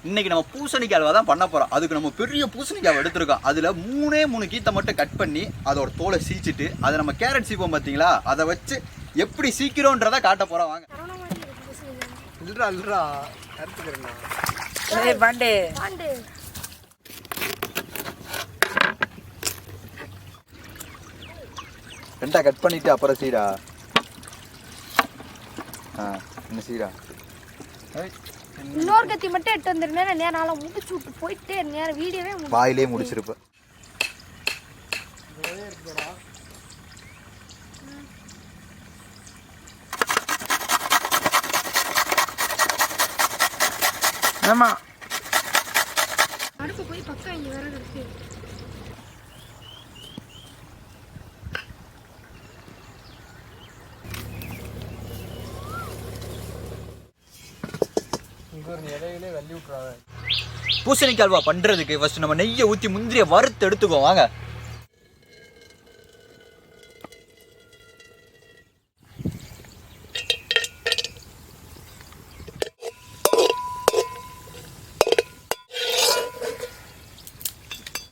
இன்னைக்கு நம்ம பூசணிக்காய் அல்வா தான் பண்ண போறோம். அதுக்கு நம்ம பெரிய பூசணிக்காய் எடுத்துருக்கோம். அதுல மூணு கீத்தை மட்டும் கட் பண்ணி அதோட தோலை சீச்சிட்டு அதை நம்ம கேரட் சீப்போம் பார்த்தீங்களா, அதை வச்சு எப்படி சீக்கிரம்ன்றதை காட்ட போறோம். வாங்க. ரெண்டா கட் பண்ணிட்டு அப்புறம் சீரா என்ன சீரா இன்னொரு கத்தி மட்டும் எட்டு வந்துருந்தேன். நேரம் முடிச்சு விட்டு போயிட்டே நேரம் வீடியோவே வாயிலே முடிச்சிருப்பேன். ஆமா அடுப்பு போய் பக்கம் இங்க வேற இருக்கு. பூசணிக்காய் அல்வா பண்றதுக்கு ஃபர்ஸ்ட் நம்ம நெய்யை ஊத்தி முந்திரிய வறுத்து எடுத்துக்கோ. வாங்க.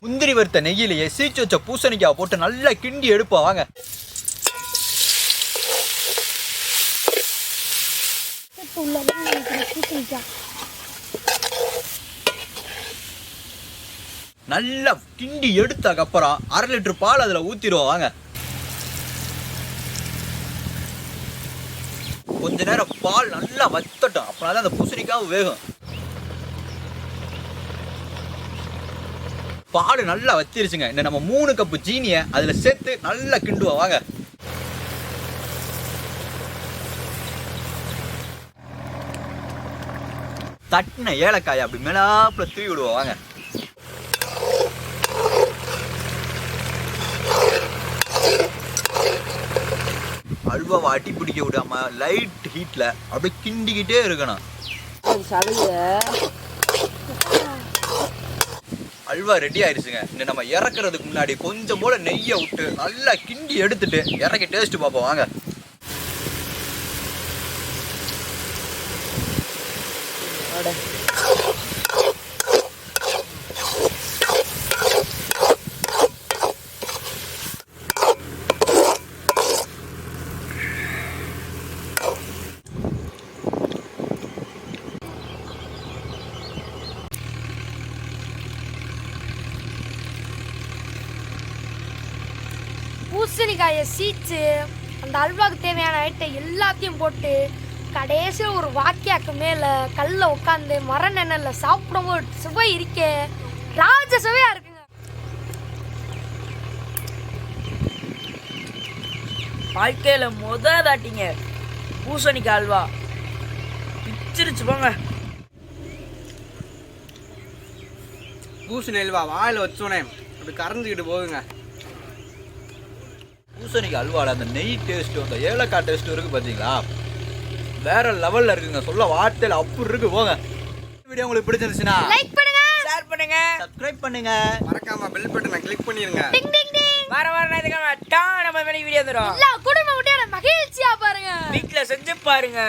முந்திரி வறுத்த நெய்யிலேயே சீச்சு வச்ச பூசணிக்காய் போட்டு நல்லா கிண்டி எடுப்போம். வாங்க. நல்லா கிண்டி எடுத்ததுக்கு அப்புறம் 1/2 லிட்டர் பால் அதுல ஊத்திடுவோம். வாங்க. கொஞ்ச நேரம் பால் நல்லா வத்தட்டும், அப்படின்னா அந்த பூசணிக்காய் வேகும். பால் நல்லா வத்திருச்சுங்க. இந்த நம்ம 3 கப்பு ஜீனியை அதுல சேர்த்து நல்லா கிண்டுவோம். வாங்க. தட்டின ஏலக்காயை அப்படி மேலாப்புல தூவி விடுவோம். வாங்க. அல்வாவை அடி பிடிக்க விடாம லைட் ஹீட்ல அப்படியே கிண்டிக்கிட்டே இருக்கணும். அல்வா ரெடி ஆயிடுச்சுங்க. இந்த நம்ம இறக்குறதுக்கு முன்னாடி கொஞ்சம் போல நெய்யை விட்டு நல்லா கிண்டி எடுத்துட்டு இறக்கி டேஸ்ட் பார்ப்போம். வாங்க. பூசணிக்காயை சீச்சு அந்த அல்வாவுக்கு தேவையான ஐட்டம் எல்லாத்தையும் போட்டு கடைசியில் ஒரு வாக்கியாக்கு மேலே கல்ல உட்காந்து மர நெண்ணல்ல சாப்பிடும்போது சுவை இருக்க ராஜ சுவையா இருக்குங்க. வாழ்க்கையில தாட்டிங்க பூசணிக்காய் அல்வா பிச்சிருச்சு போங்க. பூசணி அல்வா வாயில் வச்சோனே அப்படி கரைஞ்சிக்கிட்டு போகுங்க. பூசணிக்காய் அல்வாவில் அந்த நெய் டேஸ்ட்டு அந்த ஏலக்காய் டேஸ்ட்டு இருக்குது பார்த்தீங்களா, வேற லெவலில் இருக்குங்க. சொல்ல வார்த்தையில் அப்படி இருக்கு. போங்க. வீடியோ உங்களுக்கு பிடிச்சிருந்துச்சுன்னா லைக் பண்ணுங்க, ஷேர் பண்ணுங்க, சப்ஸ்கிரைப் பண்ணுங்க, மறக்காம பெல் பட்டனை கிளிக் பண்ணிருங்க. டிங் டிங் டிங். வர நம்ம வீடியோ தரோம். எல்லா குடும்பம் விட்டு மகிழ்ச்சியா பாருங்க, வீட்டுல செஞ்சு பாருங்க.